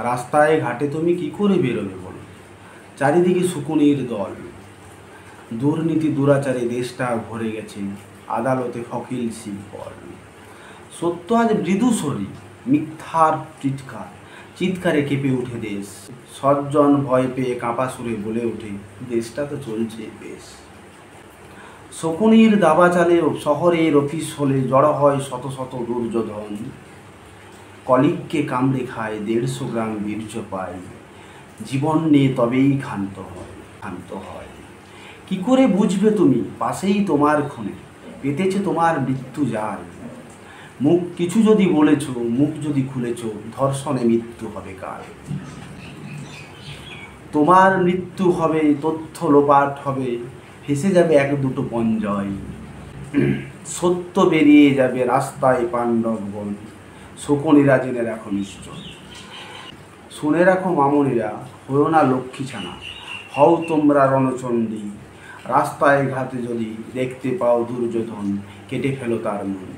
রাস্তায় ঘাটে তুমি কি করে বেরোবে বলো? চারিদিকে শকুনির দল, দুর্নীতি দুরাচারে দেশটা ভরে গেছে, আদালতে ফকিল শিববল। সত্য আজ মৃদুস্বরী, মিথ্যার চিৎকার, চিৎকারে কেঁপে উঠে দেশ। সজ্জন ভয় পেয়ে কাঁপা সুরে বলে ওঠে, দেশটা তো চলছে বেশ। শকুনির দাবা চালে শহরের অফিস হলে জড়ো হয় শত শত দুর্যোধন, কলিগকে কামড়ে খায় 150 গ্রাম বীর্য পায়, জীবন নিয়ে তবেই ক্ষান্ত হয়। কি করে বুঝবে তুমি পাশেই তোমার খুনে পেতেছে তোমার মৃত্যু যায়? মুখ কিছু যদি বলেছ, মুখ যদি খুলেছ, ধর্ষণে মৃত্যু হবে কার? তোমার মৃত্যু হবে, তথ্য লোপাট হবে, ফেসে যাবে 1-2 পঞ্জয়, সত্য বেরিয়ে যাবে রাস্তায় পাণ্ডব বন। শকুনিরা জেনে রাখো নিশ্চয়, শুনে রাখো মামুনিরা, হয়েও না লক্ষ্মী ছানা, হও তোমরা রণচণ্ডী। রাস্তায় ঘাটে যদি দেখতে পাও দুর্যোধন, কেটে ফেলো তার মন।